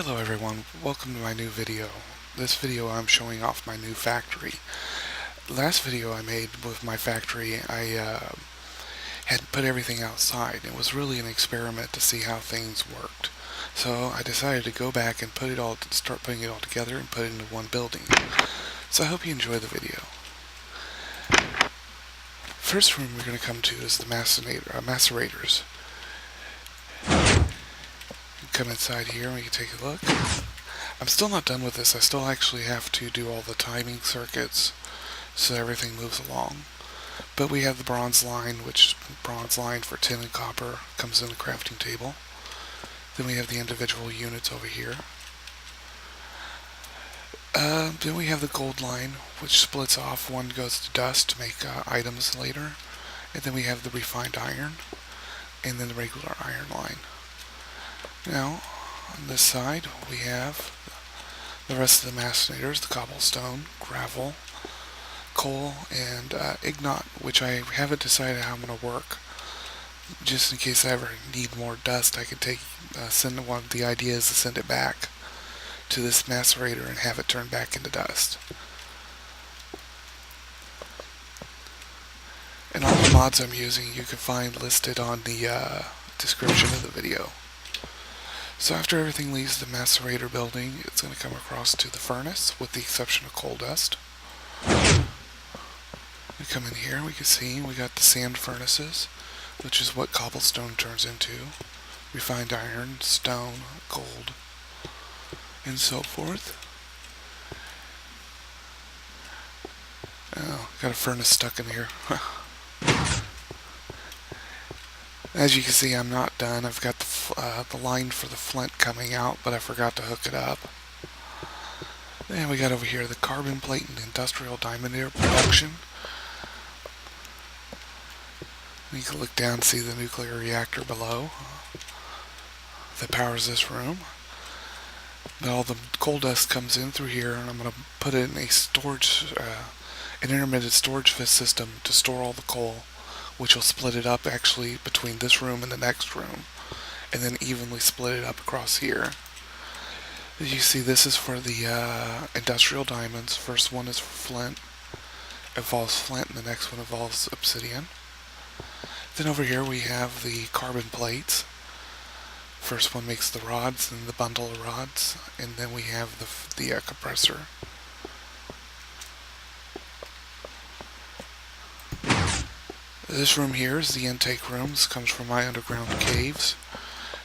Hello everyone, welcome to my new video. This video I'm showing off my new factory. Last video I made with my factory, I had put everything outside. It was really an experiment to see how things worked. So I decided to go back and start putting it all together and put it into one building. So I hope you enjoy the video. First room we're going to come to is the macerators. Come inside here and we can take a look. I'm still not done with this. I still actually have to do all the timing circuits so everything moves along. But we have the bronze line, which bronze line for tin and copper comes in the crafting table. Then we have the individual units over here. Then we have the gold line, which splits off. One goes to dust to make items later. And then we have the refined iron, and then the regular iron line. Now, on this side, we have the rest of the machinators, the cobblestone, gravel, coal, and ignot, which I haven't decided how I'm going to work. Just in case I ever need more dust, I could send one of the ideas to send it back to this macerator and have it turned back into dust. And all the mods I'm using you can find listed on the description of the video. So after everything leaves the macerator building, it's going to come across to the furnace, with the exception of coal dust. We come in here, we can see we got the sand furnaces, which is what cobblestone turns into, refined iron, stone, gold, and so forth. Oh, got a furnace stuck in here. As you can see, I'm not done. I've got the line for the flint coming out, but I forgot to hook it up. Then we got over here the carbon plate and industrial diamond air production. You can look down and see the nuclear reactor below that powers this room. But all the coal dust comes in through here, and I'm going to put it in a an intermittent storage system to store all the coal, which will split it up actually between this room and the next room, and then evenly split it up across here. As you see, this is for the industrial diamonds. First one is for flint, involves flint, and the next one involves obsidian. Then over here we have the carbon plates. First one makes the rods, and the bundle of rods, and then we have the compressor. This room here is the intake room. This comes from my underground caves.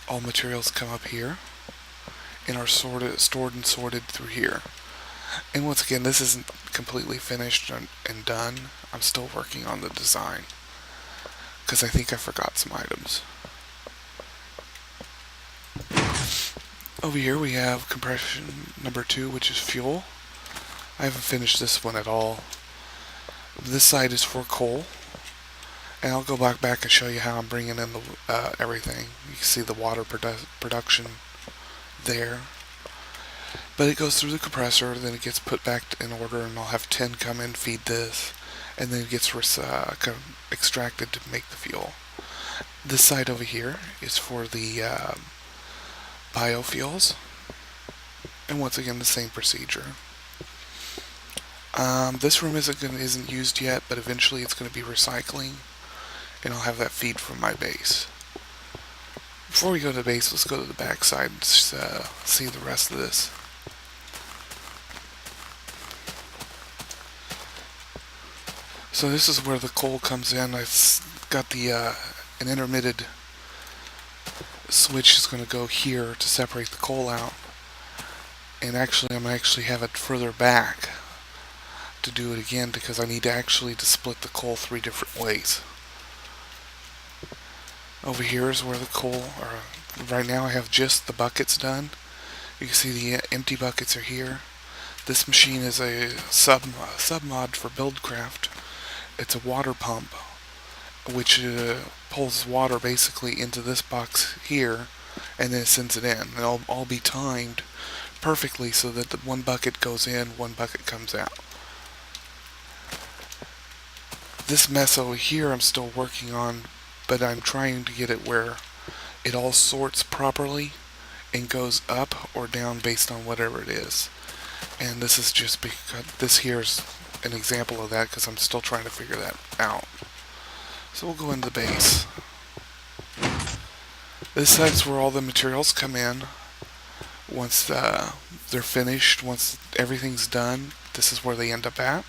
All materials come up here and are stored and sorted through here. And once again, this isn't completely finished and done. I'm still working on the design because I think I forgot some items. Over here we have compression number 2, which is fuel. I haven't finished this one at all. This side is for coal. And I'll go back and show you how I'm bringing in everything. You can see the water production there. But it goes through the compressor, then it gets put back in order, and I'll have 10 come in, feed this, and then it gets extracted to make the fuel. This side over here is for the biofuels. And once again, the same procedure. This room isn't used yet, but eventually it's going to be recycling. And I'll have that feed from my base. Before we go to the base, let's go to the back side and see the rest of this. So this is where the coal comes in. I've got an intermittent switch is going to go here to separate the coal out. And actually, I'm going to have it further back to do it again because I need to split the coal 3 different ways. Over here is where the coal right now I have just the buckets done. You can see the empty buckets are here. This machine is a sub mod for Buildcraft. It's a water pump which pulls water basically into this box here and then it sends it in. It'll all be timed perfectly so that the one bucket goes in, one bucket comes out. This mess over here I'm still working on, but I'm trying to get it where it all sorts properly and goes up or down based on whatever it is. And this is just because this here is an example of that because I'm still trying to figure that out. So we'll go into the base. This side's where all the materials come in. Once they're finished, once everything's done, this is where they end up at.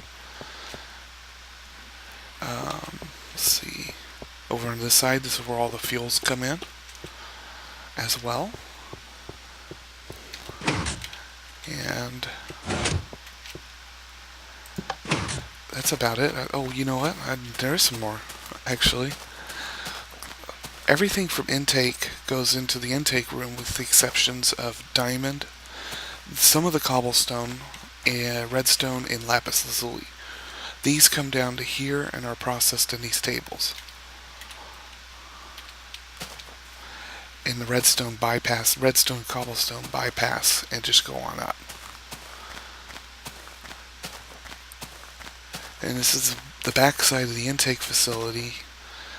Let's see. Over on this side, this is where all the fuels come in as well. And that's about it. Oh, you know what? There's some more, actually. Everything from intake goes into the intake room with the exceptions of diamond, some of the cobblestone, and redstone, and lapis lazuli. These come down to here and are processed in these tables. And the redstone cobblestone bypass, and just go on up. And this is the back side of the intake facility.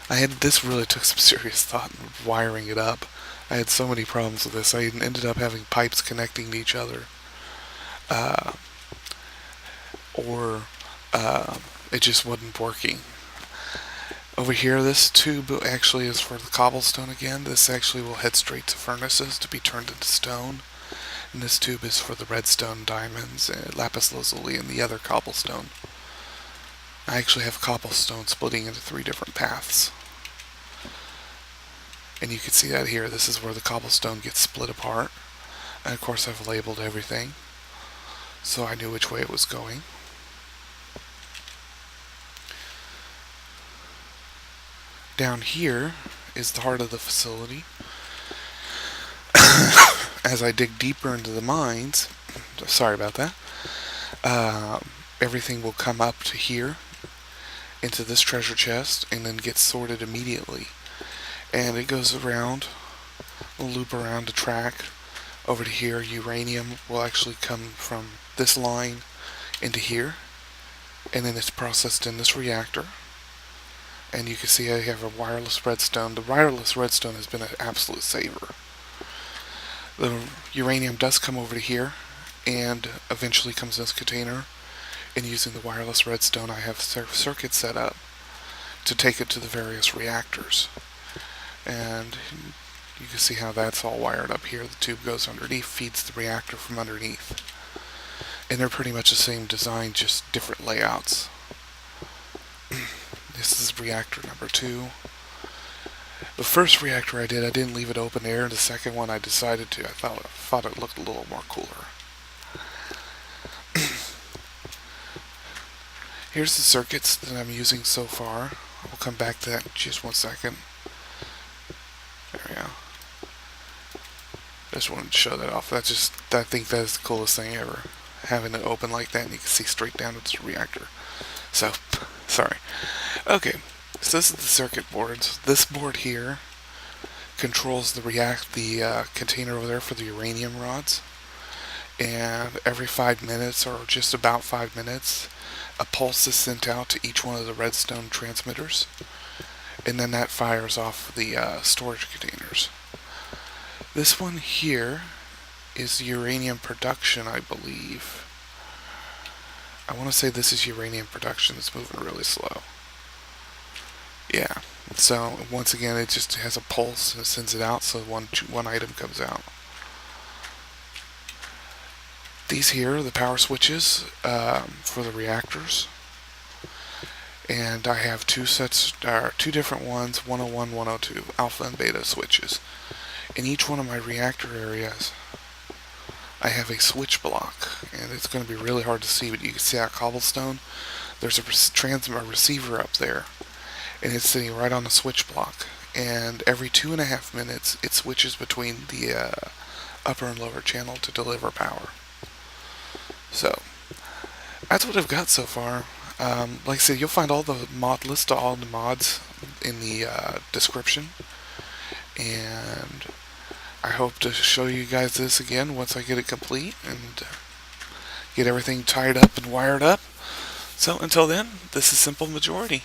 This really took some serious thought in wiring it up. I had so many problems with this. I ended up having pipes connecting to each other. It just wasn't working. Over here, this tube actually is for the cobblestone again. This actually will head straight to furnaces to be turned into stone. And this tube is for the redstone, diamonds, lapis lazuli, and the other cobblestone. I actually have cobblestone splitting into 3 different paths. And you can see that here. This is where the cobblestone gets split apart. And of course I've labeled everything, so I knew which way it was going. Down here is the heart of the facility. As I dig deeper into the mines, sorry about that, everything will come up to here, into this treasure chest, and then get sorted immediately. And it goes around, we'll loop around a track over to here. Uranium will actually come from this line into here, and then it's processed in this reactor. And you can see I have a wireless redstone. The wireless redstone has been an absolute saver. The uranium does come over to here and eventually comes in this container, and using the wireless redstone I have circuits set up to take it to the various reactors. And you can see how that's all wired up here. The tube goes underneath, feeds the reactor from underneath. And they're pretty much the same design, just different layouts. This is reactor number 2. The first reactor I didn't leave it open air. The second one I decided to. I thought it looked a little more cooler. Here's the circuits that I'm using so far. We'll come back to that in just 1 second. There we go. Just wanted to show that off. I think that's the coolest thing ever. Having it open like that and you can see straight down into the reactor. So, sorry. Okay, so this is the circuit boards. This board here controls the container over there for the uranium rods. And every 5 minutes, or just about 5 minutes, a pulse is sent out to each one of the redstone transmitters. And then that fires off the storage containers. This one here is uranium production, I believe. I want to say this is uranium production. It's moving really slow. Yeah, so once again it just has a pulse and it sends it out, so one item comes out. These here are the power switches for the reactors. And I have two different ones, 101, 102, alpha and beta switches. In each one of my reactor areas, I have a switch block, and it's going to be really hard to see, but you can see that cobblestone. There's a receiver up there, and it's sitting right on the switch block. And every 2.5 minutes, it switches between the upper and lower channel to deliver power. So that's what I've got so far. Like I said, you'll find all the list of all the mods in the description, and I hope to show you guys this again once I get it complete and get everything tied up and wired up. So until then, this is Simple Majority.